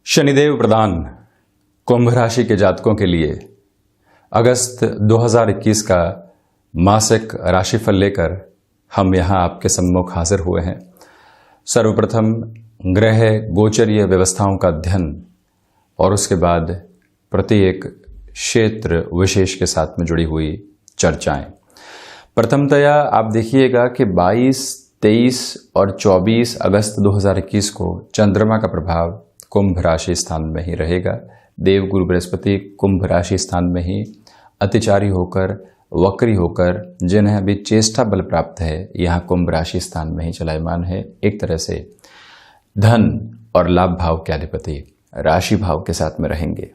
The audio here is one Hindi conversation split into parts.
शनिदेव प्रदान कुंभ राशि के जातकों के लिए अगस्त 2021 का मासिक राशिफल लेकर हम यहाँ आपके सम्मुख हाजिर हुए हैं। सर्वप्रथम ग्रह गोचरीय व्यवस्थाओं का अध्ययन और उसके बाद प्रत्येक क्षेत्र विशेष के साथ में जुड़ी हुई चर्चाएं। प्रथमतया आप देखिएगा कि 22, 23 और 24 अगस्त 2021 को चंद्रमा का प्रभाव कुंभ राशि स्थान में ही रहेगा। देवगुरु बृहस्पति कुंभ राशि स्थान में ही अतिचारी होकर वक्री होकर जिन्हें अभी चेष्टा बल प्राप्त है यहाँ कुंभ राशि स्थान में ही चलायमान है। एक तरह से धन और लाभ भाव के अधिपति राशि भाव के साथ में रहेंगे।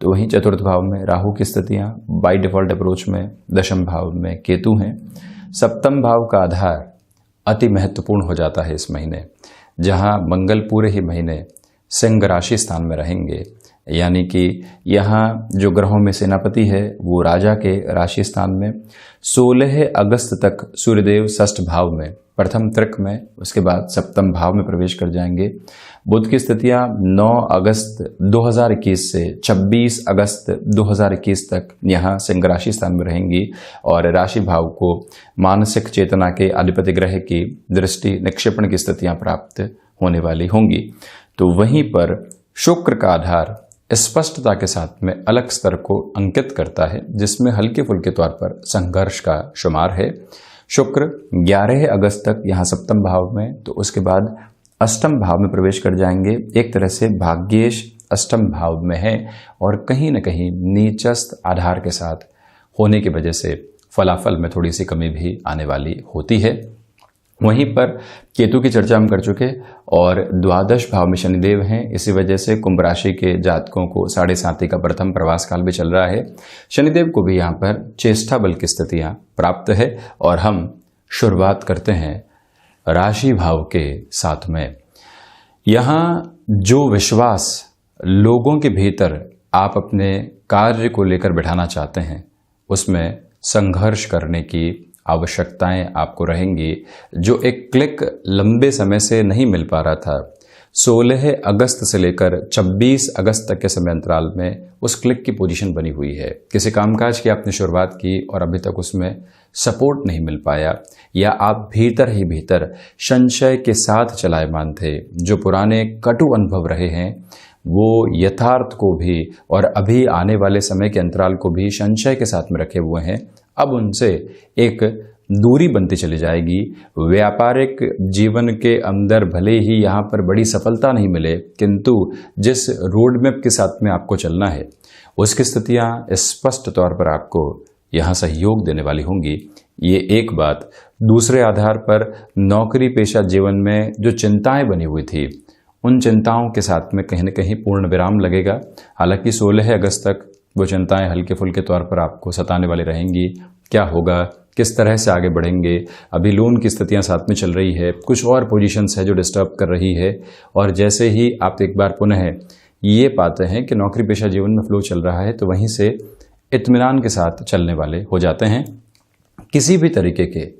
तो वहीं चतुर्थ भाव में राहु की स्थितियां बाय डिफॉल्ट अप्रोच में दशम भाव में केतु हैं। सप्तम भाव का आधार अति महत्वपूर्ण हो जाता है इस महीने, जहां मंगल पूरे ही महीने सिंह राशि स्थान में रहेंगे। यानी कि यहाँ जो ग्रहों में सेनापति है वो राजा के राशि स्थान में 16 अगस्त तक सूर्यदेव षष्ठ भाव में प्रथम त्रिक में, उसके बाद सप्तम भाव में प्रवेश कर जाएंगे। बुध की स्थितियां 9 अगस्त 2021 से 26 अगस्त 2021 तक यहाँ सिंह राशि स्थान में रहेंगी और राशि भाव को मानसिक चेतना के अधिपति ग्रह की दृष्टि निक्षेपण की स्थितियां प्राप्त होने वाली होंगी। तो वहीं पर शुक्र का आधार स्पष्टता के साथ में अलग स्तर को अंकित करता है, जिसमें हल्के फुल्के तौर पर संघर्ष का शुमार है। शुक्र 11 अगस्त तक यहाँ सप्तम भाव में, तो उसके बाद अष्टम भाव में प्रवेश कर जाएंगे। एक तरह से भाग्येश अष्टम भाव में है और कहीं न कहीं नीचस्थ आधार के साथ होने की वजह से फलाफल में थोड़ी सी कमी भी आने वाली होती है। वहीं पर केतु की चर्चा हम कर चुके और द्वादश भाव में शनिदेव हैं। इसी वजह से कुंभ राशि के जातकों को 7.5 का प्रथम प्रवास काल भी चल रहा है। शनिदेव को भी यहाँ पर चेष्टा बल की स्थितियां प्राप्त है और हम शुरुआत करते हैं राशि भाव के साथ में। यहाँ जो विश्वास लोगों के भीतर आप अपने कार्य को लेकर बैठाना चाहते हैं, उसमें संघर्ष करने की आवश्यकताएं आपको रहेंगी। जो एक क्लिक लंबे समय से नहीं मिल पा रहा था, 16 अगस्त से लेकर 26 अगस्त तक के समय अंतराल में उस क्लिक की पोजीशन बनी हुई है। किसी कामकाज की आपने शुरुआत की और अभी तक उसमें सपोर्ट नहीं मिल पाया, या आप भीतर ही भीतर संशय के साथ चलायमान थे। जो पुराने कटु अनुभव रहे हैं वो यथार्थ को भी और अभी आने वाले समय के अंतराल को भी संशय के साथ में रखे हुए हैं। अब उनसे एक दूरी बनती चली जाएगी। व्यापारिक जीवन के अंदर भले ही यहाँ पर बड़ी सफलता नहीं मिले, किंतु जिस रोड मैप के साथ में आपको चलना है उसकी स्थितियाँ स्पष्ट तौर पर आपको यहाँ सहयोग देने वाली होंगी। ये एक बात। दूसरे आधार पर नौकरी पेशा जीवन में जो चिंताएं बनी हुई थी, उन चिंताओं के साथ में कहीं न कहीं पूर्ण विराम लगेगा। हालांकि 16 अगस्त तक वो चिंताएं हल्के फुल्के तौर पर आपको सताने वाली रहेंगी। क्या होगा, किस तरह से आगे बढ़ेंगे, अभी लोन की स्थितियां साथ में चल रही है, कुछ और पोजीशंस है जो डिस्टर्ब कर रही है। और जैसे ही आप एक बार पुनः ये पाते हैं कि नौकरी पेशा जीवन में फ्लो चल रहा है, तो वहीं से इत्मीनान के साथ चलने वाले हो जाते हैं। किसी भी तरीके के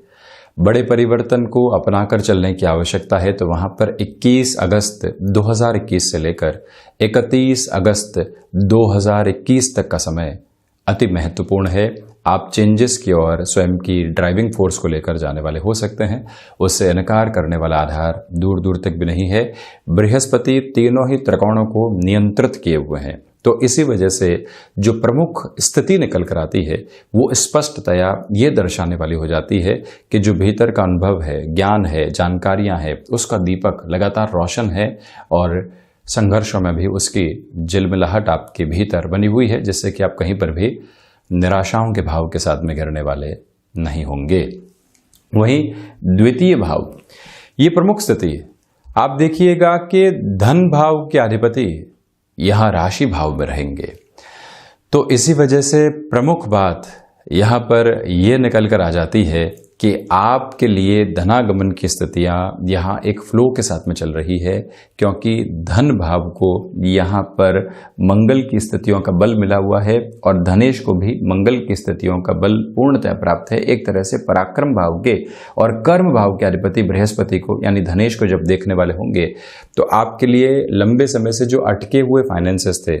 बड़े परिवर्तन को अपनाकर चलने की आवश्यकता है, तो वहां पर 21 अगस्त 2021 से लेकर 31 अगस्त 2021 तक का समय अति महत्वपूर्ण है। आप चेंजेस की और स्वयं की ड्राइविंग फोर्स को लेकर जाने वाले हो सकते हैं। उससे इनकार करने वाला आधार दूर दूर तक भी नहीं है। बृहस्पति तीनों ही त्रिकोणों को नियंत्रित किए हुए हैं, तो इसी वजह से जो प्रमुख स्थिति निकल कर आती है वो स्पष्टतया ये दर्शाने वाली हो जाती है कि जो भीतर का अनुभव है, ज्ञान है, जानकारियां है, उसका दीपक लगातार रोशन है और संघर्षों में भी उसकी झिलमिलाहट आपके भीतर बनी हुई है, जिससे कि आप कहीं पर भी निराशाओं के भाव के साथ में घिरने वाले नहीं होंगे। वहीं द्वितीय भाव, ये प्रमुख स्थिति आप देखिएगा कि धन भाव के अधिपति यहाँ राशि भाव में रहेंगे। तो इसी वजह से प्रमुख बात यहाँ पर यह निकल कर आ जाती है कि आपके लिए धनागमन की स्थितियां यहाँ एक फ्लो के साथ में चल रही है, क्योंकि धन भाव को यहाँ पर मंगल की स्थितियों का बल मिला हुआ है और धनेश को भी मंगल की स्थितियों का बल पूर्णतः प्राप्त है। एक तरह से पराक्रम भाव के और कर्म भाव के अधिपति बृहस्पति को यानी धनेश को जब देखने वाले होंगे तो आपके लिए लंबे समय से जो अटके हुए फाइनेंसेस थे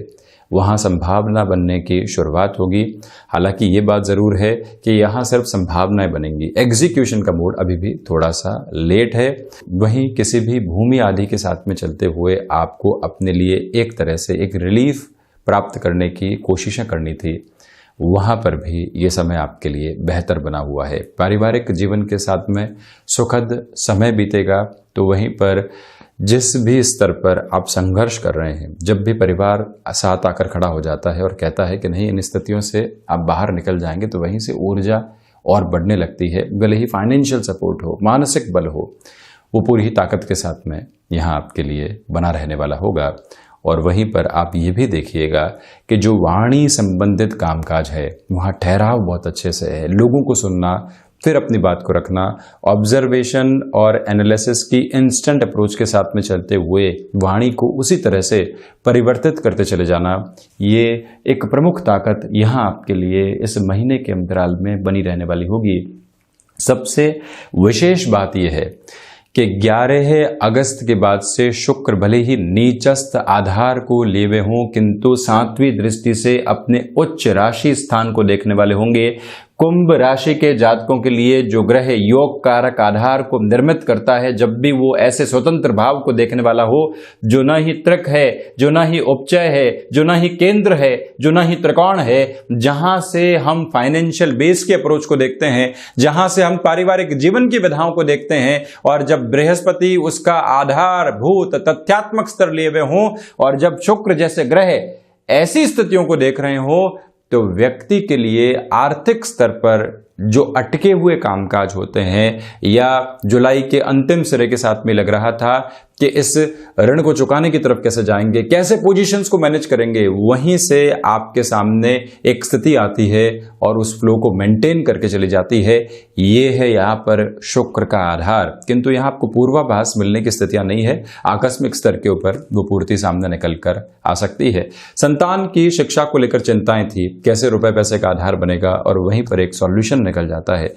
वहाँ संभावना बनने की शुरुआत होगी। हालांकि ये बात ज़रूर है कि यहाँ सिर्फ संभावनाएं बनेंगी, एग्जीक्यूशन का मोड अभी भी थोड़ा सा लेट है। वहीं किसी भी भूमि आदि के साथ में चलते हुए आपको अपने लिए एक तरह से एक रिलीफ प्राप्त करने की कोशिशें करनी थी, वहाँ पर भी ये समय आपके लिए बेहतर बना हुआ है। पारिवारिक जीवन के साथ में सुखद समय बीतेगा, तो वहीं पर जिस भी स्तर पर आप संघर्ष कर रहे हैं, जब भी परिवार साथ आकर खड़ा हो जाता है और कहता है कि नहीं इन स्थितियों से आप बाहर निकल जाएंगे, तो वहीं से ऊर्जा और बढ़ने लगती है। भले ही फाइनेंशियल सपोर्ट हो, मानसिक बल हो, वो पूरी ही ताकत के साथ में यहाँ आपके लिए बना रहने वाला होगा। और वहीं पर आप ये भी देखिएगा कि जो वाणी संबंधित कामकाज है वहाँ ठहराव बहुत अच्छे से है। लोगों को सुनना, फिर अपनी बात को रखना, ऑब्जर्वेशन और एनालिसिस की इंस्टेंट अप्रोच के साथ में चलते हुए वाणी को उसी तरह से परिवर्तित करते चले जाना, ये एक प्रमुख ताकत यहाँ आपके लिए इस महीने के अंतराल में बनी रहने वाली होगी। सबसे विशेष बात यह है कि 11 अगस्त के बाद से शुक्र भले ही नीचस्थ आधार को लिए हुए हों, किंतु 7वीं दृष्टि से अपने उच्च राशि स्थान को देखने वाले होंगे। कुंभ राशि के जातकों के लिए जो ग्रह योग कारक आधार को निर्मित करता है, जब भी वो ऐसे स्वतंत्र भाव को देखने वाला हो जो ना ही त्रिक है, जो ना ही उपचय है, जो ना ही केंद्र है, जो ना ही त्रिकोण है, जहां से हम फाइनेंशियल बेस के अप्रोच को देखते हैं, जहां से हम पारिवारिक जीवन की विधाओं को देखते हैं, और जब बृहस्पति उसका आधारभूत तथ्यात्मक स्तर लिए हुए हों और जब शुक्र जैसे ग्रह ऐसी स्थितियों को देख रहे हो, तो व्यक्ति के लिए आर्थिक स्तर पर जो अटके हुए कामकाज होते हैं या जुलाई के अंतिम सिरे के साथ में लग रहा था कि इस ऋण को चुकाने की तरफ कैसे जाएंगे, कैसे पोजीशंस को मैनेज करेंगे, वहीं से आपके सामने एक स्थिति आती है और उस फ्लो को मेंटेन करके चली जाती है। ये है यहाँ पर शुक्र का आधार। किंतु यहाँ आपको पूर्वाभास मिलने की स्थितियां नहीं है, आकस्मिक स्तर के ऊपर वो पूर्ति सामने निकल कर आ सकती है। संतान की शिक्षा को लेकर चिंताएं थी, कैसे रुपए पैसे का आधार बनेगा, और वहीं पर एक सॉल्यूशन निकल जाता है।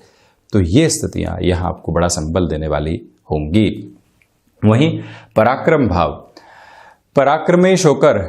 तो ये स्थितियां यहाँ आपको बड़ा संबल देने वाली होंगी। वहीं पराक्रम भाव, पराक्रमेश होकर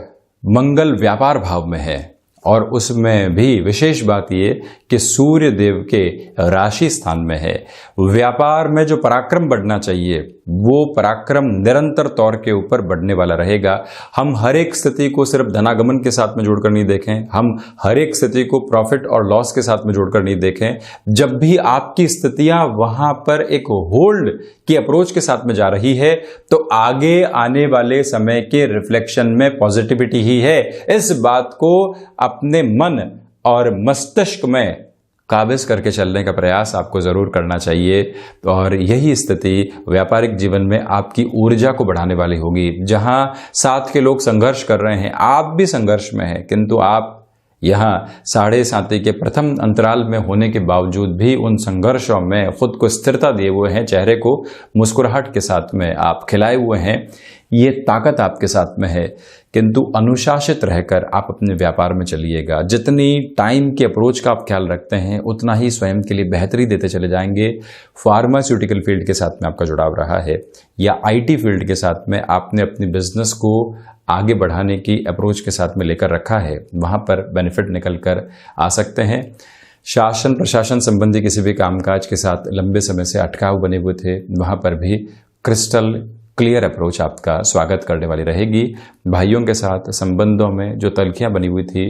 मंगल व्यापार भाव में है, और उसमें भी विशेष बात ये कि सूर्य देव के राशि स्थान में है। व्यापार में जो पराक्रम बढ़ना चाहिए वो पराक्रम निरंतर तौर के ऊपर बढ़ने वाला रहेगा। हम हर एक स्थिति को सिर्फ धनागमन के साथ में जोड़कर नहीं देखें, हम हर एक स्थिति को प्रॉफिट और लॉस के साथ में जोड़कर नहीं देखें। जब भी आपकी स्थितियां वहां पर एक होल्ड की अप्रोच के साथ में जा रही है, तो आगे आने वाले समय के रिफ्लेक्शन में पॉजिटिविटी ही है। इस बात को अपने मन और मस्तिष्क में काबिज करके चलने का प्रयास आपको जरूर करना चाहिए, और यही स्थिति व्यापारिक जीवन में आपकी ऊर्जा को बढ़ाने वाली होगी। जहां साथ के लोग संघर्ष कर रहे हैं, आप भी संघर्ष में हैं, किंतु आप यहाँ 7.5 के प्रथम अंतराल में होने के बावजूद भी उन संघर्षों में खुद को स्थिरता दिए हुए हैं, चेहरे को मुस्कुराहट के साथ में आप खिलाए हुए हैं। ये ताकत आपके साथ में है, किंतु अनुशासित रहकर आप अपने व्यापार में चलिएगा। जितनी टाइम के अप्रोच का आप ख्याल रखते हैं, उतना ही स्वयं के लिए बेहतरी देते चले जाएंगे। फार्मास्यूटिकल फील्ड के साथ में आपका जुड़ाव रहा है, या आईटी फील्ड के साथ में आपने अपनी बिजनेस को आगे बढ़ाने की अप्रोच के साथ में लेकर रखा है, वहाँ पर बेनिफिट निकल कर आ सकते हैं। शासन प्रशासन संबंधी किसी भी कामकाज के साथ लंबे समय से अटकाव बने हुए थे, वहाँ पर भी क्रिस्टल क्लियर अप्रोच आपका स्वागत करने वाली रहेगी। भाइयों के साथ संबंधों में जो तलखियां बनी हुई थी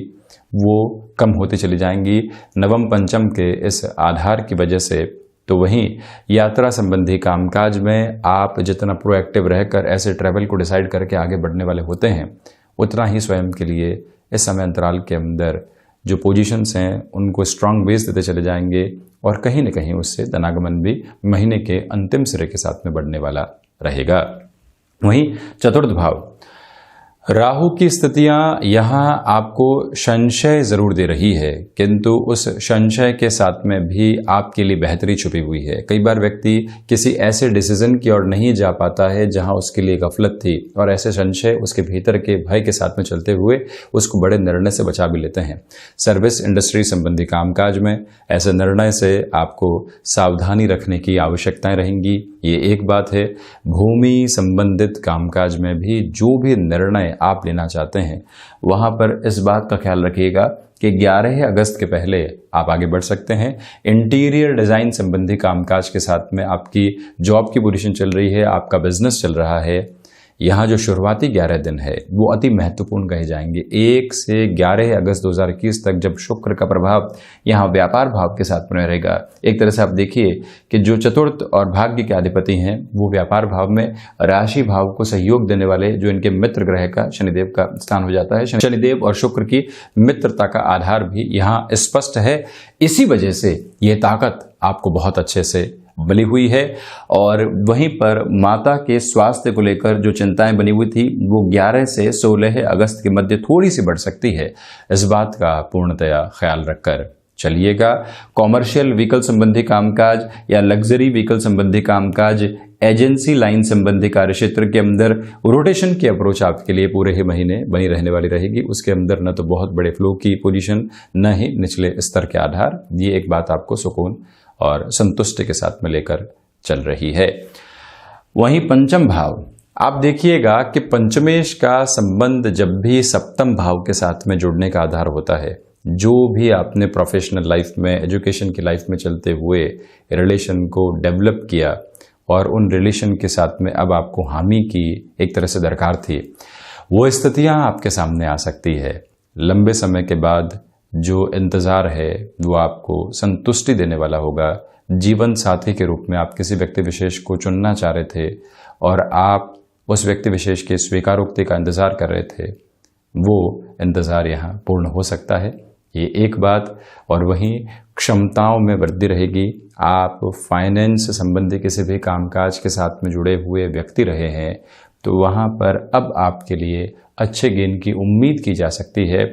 वो कम होती चली जाएंगी नवम पंचम के इस आधार की वजह से। तो वहीं यात्रा संबंधी कामकाज में आप जितना प्रोएक्टिव रहकर ऐसे ट्रैवल को डिसाइड करके आगे बढ़ने वाले होते हैं, उतना ही स्वयं के लिए इस समय अंतराल के अंदर जो पोजीशंस हैं उनको स्ट्रांग बेस देते चले जाएंगे, और कहीं न कहीं उससे धनागमन भी महीने के अंतिम सिरे के साथ में बढ़ने वाला रहेगा। वहीं चतुर्थ भाव राहु की स्थितियां यहां आपको संशय जरूर दे रही है, किंतु उस संशय के साथ में भी आपके लिए बेहतरी छुपी हुई है। कई बार व्यक्ति किसी ऐसे डिसीजन की ओर नहीं जा पाता है जहां उसके लिए गफलत थी, और ऐसे संशय उसके भीतर के भय के साथ में चलते हुए उसको बड़े निर्णय से बचा भी लेते हैं। सर्विस इंडस्ट्री संबंधी कामकाज में ऐसे निर्णय से आपको सावधानी रखने की आवश्यकताएं रहेंगी, ये एक बात है। भूमि संबंधित कामकाज में भी जो भी निर्णय आप लेना चाहते हैं, वहां पर इस बात का ख्याल रखिएगा कि 11 अगस्त के पहले आप आगे बढ़ सकते हैं। इंटीरियर डिजाइन संबंधी कामकाज के साथ में आपकी जॉब की पोजीशन चल रही है, आपका बिजनेस चल रहा है। यहाँ जो शुरुआती 11 दिन है वो अति महत्वपूर्ण कहे जाएंगे। 1 से 11 अगस्त 2021 तक जब शुक्र का प्रभाव यहाँ व्यापार भाव के साथ में रहेगा, एक तरह से आप देखिए कि जो चतुर्थ और भाग्य के अधिपति हैं वो व्यापार भाव में राशि भाव को सहयोग देने वाले जो इनके मित्र ग्रह का शनिदेव का स्थान हो जाता है। शनिदेव और शुक्र की मित्रता का आधार भी यहाँ स्पष्ट है। इसी वजह से ये ताकत आपको बहुत अच्छे से बनी हुई है। और वहीं पर माता के स्वास्थ्य को लेकर जो चिंताएं बनी हुई थी वो 11 से 16 अगस्त के मध्य थोड़ी सी बढ़ सकती है। इस बात का पूर्णतया ख्याल रखकर चलिएगा। कॉमर्शियल व्हीकल संबंधी कामकाज या लग्जरी व्हीकल संबंधी कामकाज, एजेंसी लाइन संबंधी कार्य क्षेत्र के अंदर रोटेशन की अप्रोच आपके लिए पूरे ही महीने बनी रहने वाली रहेगी। उसके अंदर न तो बहुत बड़े फ्लो की पोजीशन, न ही निचले स्तर के आधार। ये एक बात आपको सुकून और संतुष्टि के साथ में लेकर चल रही है। वहीं पंचम भाव, आप देखिएगा कि पंचमेश का संबंध जब भी सप्तम भाव के साथ में जुड़ने का आधार होता है, जो भी आपने प्रोफेशनल लाइफ में, एजुकेशन की लाइफ में चलते हुए रिलेशन को डेवलप किया और उन रिलेशन के साथ में अब आपको हामी की एक तरह से दरकार थी, वो स्थितियां आपके सामने आ सकती है। लंबे समय के बाद जो इंतज़ार है वो आपको संतुष्टि देने वाला होगा। जीवन साथी के रूप में आप किसी व्यक्ति विशेष को चुनना चाह रहे थे और आप उस व्यक्ति विशेष के स्वीकारोक्ति का इंतज़ार कर रहे थे, वो इंतज़ार यहाँ पूर्ण हो सकता है, ये एक बात। और वहीं क्षमताओं में वृद्धि रहेगी। आप फाइनेंस संबंधी किसी भी कामकाज के साथ में जुड़े हुए व्यक्ति रहे हैं तो वहाँ पर अब आपके लिए अच्छे गेन की उम्मीद की जा सकती है।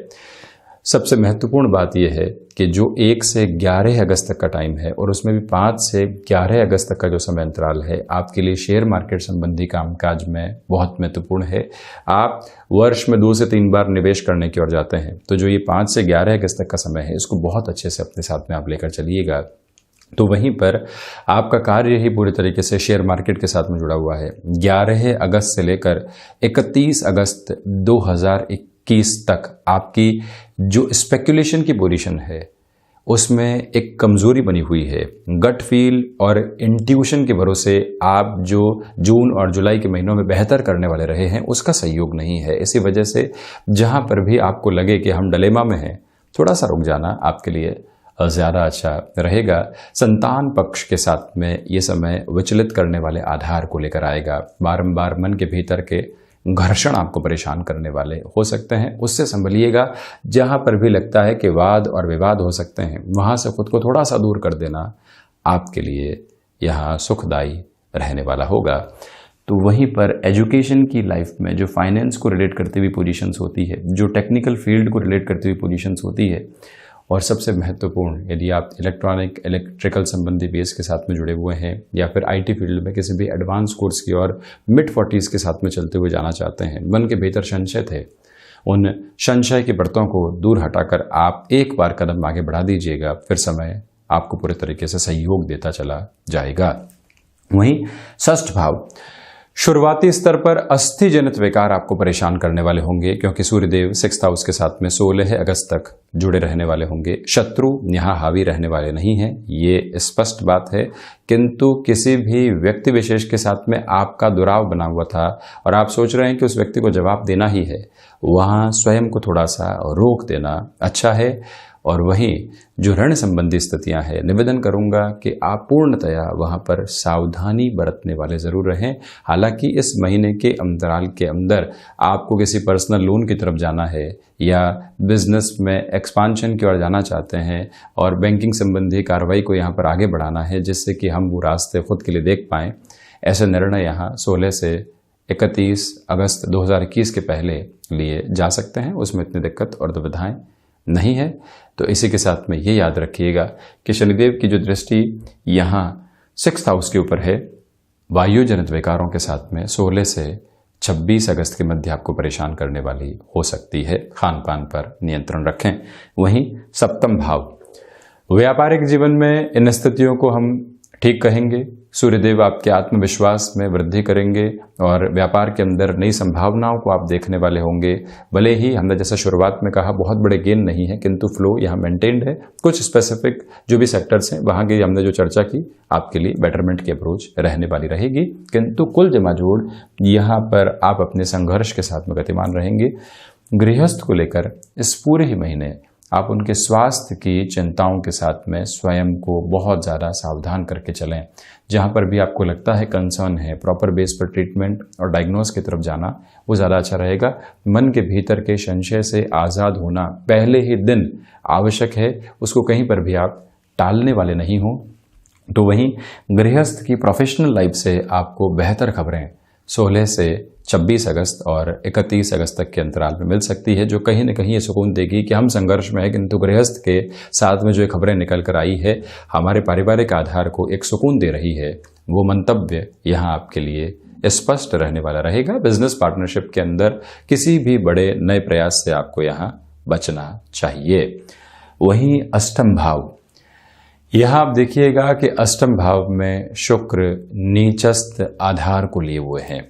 सबसे महत्वपूर्ण बात यह है कि जो 1 से 11 अगस्त तक का टाइम है और उसमें भी 5 से 11 अगस्त तक का जो समय अंतराल है आपके लिए शेयर मार्केट संबंधी कामकाज में बहुत महत्वपूर्ण है। आप वर्ष में 2 से 3 बार निवेश करने की ओर जाते हैं, तो जो ये 5 से 11 अगस्त तक का समय है इसको बहुत अच्छे से अपने साथ में आप लेकर चलिएगा। तो वहीं पर आपका कार्य ही पूरी तरीके से शेयर मार्केट के साथ में जुड़ा हुआ है। 11 अगस्त से लेकर 31 अगस्त 2021 तक आपकी जो स्पेकुलेशन की पोजीशन है उसमें एक कमजोरी बनी हुई है। गट फील और इंट्यूशन के भरोसे आप जो जून और जुलाई के महीनों में बेहतर करने वाले रहे हैं उसका सहयोग नहीं है। इसी वजह से जहां पर भी आपको लगे कि हम डिलेमा में हैं, थोड़ा सा रुक जाना आपके लिए ज़्यादा अच्छा रहेगा। संतान पक्ष के साथ में ये समय विचलित करने वाले आधार को लेकर आएगा। बारंबार मन के भीतर के घर्षण आपको परेशान करने वाले हो सकते हैं, उससे संभलिएगा। जहां पर भी लगता है कि वाद और विवाद हो सकते हैं वहां से खुद को थोड़ा सा दूर कर देना आपके लिए यहाँ सुखदायी रहने वाला होगा। तो वहीं पर एजुकेशन की लाइफ में जो फाइनेंस को रिलेट करती हुई पोजीशंस होती है, जो टेक्निकल फील्ड को रिलेट करती हुई पोजीशंस होती है, और सबसे महत्वपूर्ण यदि आप इलेक्ट्रिकल संबंधी बेस के साथ में जुड़े हुए हैं या फिर आईटी फील्ड में किसी भी एडवांस कोर्स की और मिड 40s के साथ में चलते हुए जाना चाहते हैं, मन के भीतर संशय थे, उन संशय की परतों को दूर हटाकर आप एक बार कदम आगे बढ़ा दीजिएगा, फिर समय आपको पूरे तरीके से सहयोग देता चला जाएगा। वहीं षष्ठ भाव, शुरुआती स्तर पर अस्थि जनित विकार आपको परेशान करने वाले होंगे क्योंकि सूर्यदेव 6th हाउस के साथ में 16 अगस्त तक जुड़े रहने वाले होंगे। शत्रु यहाँ हावी रहने वाले नहीं हैं, ये स्पष्ट बात है, किंतु किसी भी व्यक्ति विशेष के साथ में आपका दुराव बना हुआ था और आप सोच रहे हैं कि उस व्यक्ति को जवाब देना ही है, वहाँ स्वयं को थोड़ा सा रोक देना अच्छा है। और वहीं जो ऋण संबंधी स्थितियां हैं, निवेदन करूंगा कि आप पूर्णतया वहां पर सावधानी बरतने वाले जरूर रहें। हालांकि इस महीने के अंतराल के अंदर आपको किसी पर्सनल लोन की तरफ जाना है या बिजनेस में एक्सपांशन की ओर जाना चाहते हैं और बैंकिंग संबंधी कार्रवाई को यहाँ पर आगे बढ़ाना है जिससे कि हम वो रास्ते खुद के लिए देख पाएं, ऐसे निर्णय यहाँ 16 से 31 अगस्त 2021 के पहले लिए जा सकते हैं, उसमें इतनी दिक्कत और दुविधाएं नहीं है। तो इसी के साथ में ये याद रखिएगा कि शनिदेव की जो दृष्टि यहाँ 6th हाउस के ऊपर है, वायु जनित विकारों के साथ में 16 से 26 अगस्त के मध्य आपको परेशान करने वाली हो सकती है। खान पान पर नियंत्रण रखें। वहीं 7th भाव, व्यापारिक जीवन में इन स्थितियों को हम ठीक कहेंगे। सूर्यदेव आपके आत्मविश्वास में वृद्धि करेंगे और व्यापार के अंदर नई संभावनाओं को आप देखने वाले होंगे। भले ही हमने जैसा शुरुआत में कहा बहुत बड़े गेन नहीं है, किंतु फ्लो यहाँ मेंटेन्ड है। कुछ स्पेसिफिक जो भी सेक्टर्स हैं वहाँ की हमने जो चर्चा की, आपके लिए बेटरमेंट की अप्रोच रहने वाली रहेगी। किंतु कुल जमा जोड़ यहाँ पर आप अपने संघर्ष के साथ में गतिमान रहेंगे। गृहस्थ को लेकर इस पूरे ही महीने आप उनके स्वास्थ्य की चिंताओं के साथ में स्वयं को बहुत ज़्यादा सावधान करके चलें। जहाँ पर भी आपको लगता है कंसर्न है, प्रॉपर बेस पर ट्रीटमेंट और डायग्नोस की तरफ जाना वो ज़्यादा अच्छा रहेगा। मन के भीतर के संशय से आज़ाद होना पहले ही दिन आवश्यक है, उसको कहीं पर भी आप टालने वाले नहीं हो। तो वहीं गृहस्थ की प्रोफेशनल लाइफ से आपको बेहतर खबरें 16 से 26 अगस्त और 31 अगस्त तक के अंतराल में मिल सकती है, जो कहीं न कहीं ये सुकून देगी कि हम संघर्ष में है, किंतु गृहस्थ के साथ में जो खबरें निकल कर आई है हमारे पारिवारिक आधार को एक सुकून दे रही है। वो मंतव्य यहाँ आपके लिए स्पष्ट रहने वाला रहेगा। बिजनेस पार्टनरशिप के अंदर किसी भी बड़े नए प्रयास से आपको यहाँ बचना चाहिए। वहीं 8th भाव, यहां आप देखिएगा कि 8th भाव में शुक्र नीचस्थ आधार को लिए हुए हैं।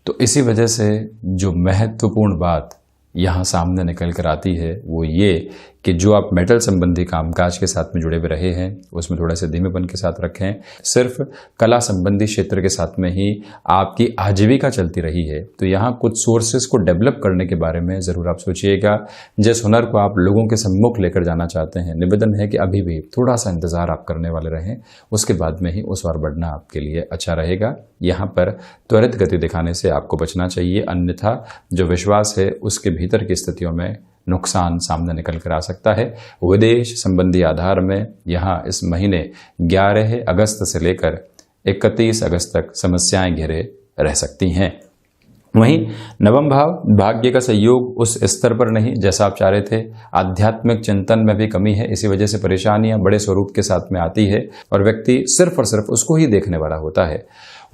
तो इसी वजह से जो महत्वपूर्ण बात यहाँ सामने निकल कर आती है वो ये कि जो आप मेटल संबंधी कामकाज के साथ में जुड़े हुए रहे हैं उसमें थोड़ा सा धीमेपन के साथ रखें। सिर्फ कला संबंधी क्षेत्र के साथ में ही आपकी आजीविका चलती रही है, तो यहाँ कुछ सोर्सेज को डेवलप करने के बारे में ज़रूर आप सोचिएगा। जिस हुनर को आप लोगों के सम्मुख लेकर जाना चाहते हैं, निवेदन है कि अभी भी थोड़ा सा इंतज़ार आप करने वाले रहें, उसके बाद में ही उस ओर बढ़ना आपके लिए अच्छा रहेगा। यहाँ पर त्वरित गति दिखाने से आपको बचना चाहिए, अन्यथा जो विश्वास है उसके भीतर की स्थितियों में नुकसान सामने निकल कर आ सकता है। विदेश संबंधी आधार में यहाँ इस महीने 11 अगस्त से लेकर 31 अगस्त तक समस्याएं घिरे रह सकती हैं। वहीं 9वां भाव, भाग्य का सहयोग उस स्तर पर नहीं जैसा आप चाह रहे थे। आध्यात्मिक चिंतन में भी कमी है, इसी वजह से परेशानियां बड़े स्वरूप के साथ में आती है और व्यक्ति सिर्फ और सिर्फ उसको ही देखने वाला होता है।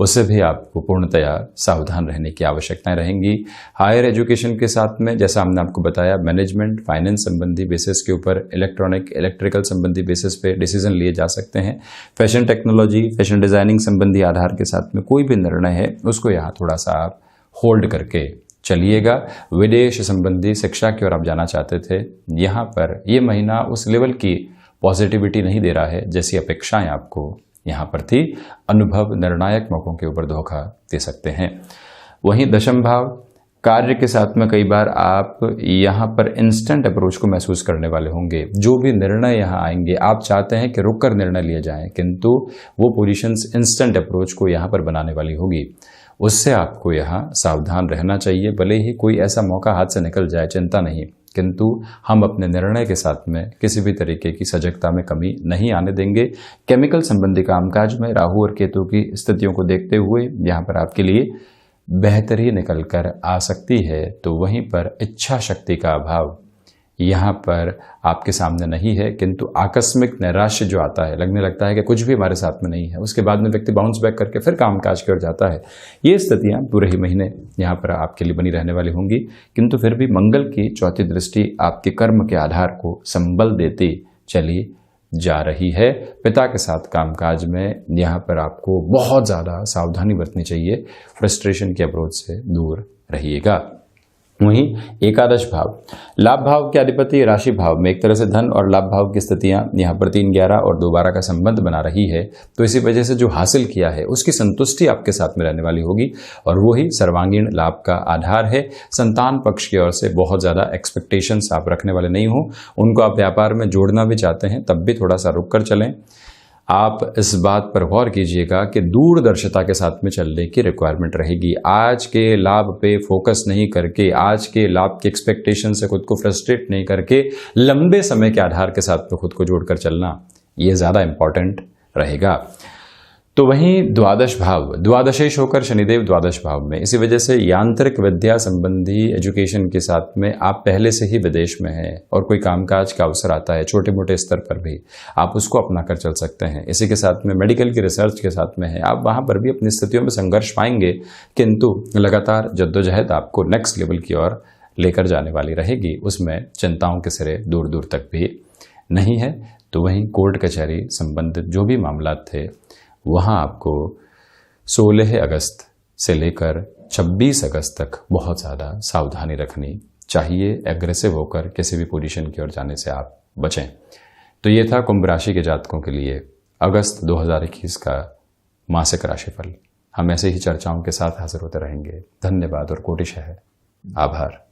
उससे भी आपको पूर्णतया सावधान रहने की आवश्यकताएं रहेंगी। हायर एजुकेशन के साथ में जैसा हमने आपको बताया, मैनेजमेंट, फाइनेंस संबंधी बेसिस के ऊपर, इलेक्ट्रिकल संबंधी बेसिस पे डिसीजन लिए जा सकते हैं। फैशन टेक्नोलॉजी, फैशन डिजाइनिंग संबंधी आधार के साथ में कोई भी निर्णय है उसको यहाँ थोड़ा सा आप होल्ड करके चलिएगा। विदेश संबंधी शिक्षा की ओर आप जाना चाहते थे, यहाँ पर ये महीना उस लेवल की पॉजिटिविटी नहीं दे रहा है जैसी अपेक्षाएं आपको यहाँ पर थी। अनुभव निर्णायक मौकों के ऊपर धोखा दे सकते हैं। वहीं 10वां भाव, कार्य के साथ में कई बार आप यहाँ पर इंस्टेंट अप्रोच को महसूस करने वाले होंगे। जो भी निर्णय यहाँ आएंगे आप चाहते हैं कि रुककर निर्णय लिए जाएं, किंतु वो पोजीशंस इंस्टेंट अप्रोच को यहाँ पर बनाने वाली होगी। उससे आपको यहाँ सावधान रहना चाहिए। भले ही कोई ऐसा मौका हाथ से निकल जाए, चिंता नहीं, किंतु हम अपने निर्णय के साथ में किसी भी तरीके की सजगता में कमी नहीं आने देंगे। केमिकल संबंधी कामकाज में राहु और केतु की स्थितियों को देखते हुए यहाँ पर आपके लिए बेहतरी निकल कर आ सकती है। तो वहीं पर इच्छा शक्ति का अभाव यहाँ पर आपके सामने नहीं है, किंतु आकस्मिक नैराश्य जो आता है, लगने लगता है कि कुछ भी हमारे साथ में नहीं है, उसके बाद में व्यक्ति बाउंस बैक करके फिर कामकाज की ओर जाता है। ये स्थितियाँ पूरे ही महीने यहाँ पर आपके लिए बनी रहने वाली होंगी, किंतु फिर भी मंगल की चौथी दृष्टि आपके कर्म के आधार को संबल देती चली जा रही है। पिता के साथ कामकाज में यहाँ पर आपको बहुत ज़्यादा सावधानी बरतनी चाहिए। फ्रस्ट्रेशन के अप्रोच से दूर रहिएगा। वहीं 11वां भाव, लाभ भाव के अधिपति राशि भाव में एक तरह से धन और लाभ भाव की स्थितियां यहाँ पर 3, 11 और 2, 12 का संबंध बना रही है। तो इसी वजह से जो हासिल किया है उसकी संतुष्टि आपके साथ में रहने वाली होगी और वो ही सर्वांगीण लाभ का आधार है। संतान पक्ष की ओर से बहुत ज़्यादा एक्सपेक्टेशंस आप रखने वाले नहीं हो। उनको आप व्यापार में जोड़ना भी चाहते हैं तब भी थोड़ा सा रुक कर चलें। आप इस बात पर गौर कीजिएगा कि दूरदर्शिता के साथ में चलने की रिक्वायरमेंट रहेगी। आज के लाभ पे फोकस नहीं करके, आज के लाभ के एक्सपेक्टेशन से खुद को फ्रस्ट्रेट नहीं करके, लंबे समय के आधार के साथ में खुद को जोड़कर चलना, ये ज़्यादा इम्पॉर्टेंट रहेगा। तो वहीं द्वादश भाव, द्वादशेश होकर शनिदेव द्वादश भाव में, इसी वजह से यांत्रिक विद्या संबंधी एजुकेशन के साथ में आप पहले से ही विदेश में हैं और कोई कामकाज का अवसर आता है छोटे मोटे स्तर पर भी, आप उसको अपना कर चल सकते हैं। इसी के साथ में मेडिकल की रिसर्च के साथ में है, आप वहां पर भी अपनी स्थितियों में संघर्ष पाएंगे, किंतु लगातार जद्दोजहद आपको नेक्स्ट लेवल की ओर लेकर जाने वाली रहेगी। उसमें चिंताओं के सिरे दूर दूर तक भी नहीं है। तो वहीं कोर्ट कचहरी संबंधित जो भी मामला थे, वहाँ आपको 16 अगस्त से लेकर 26 अगस्त तक बहुत ज़्यादा सावधानी रखनी चाहिए। एग्रेसिव होकर किसी भी पोजीशन की ओर जाने से आप बचें। तो ये था कुंभ राशि के जातकों के लिए अगस्त 2021 का मासिक राशिफल। हम ऐसे ही चर्चाओं के साथ हाजिर होते रहेंगे। धन्यवाद और कोटिशः आभार।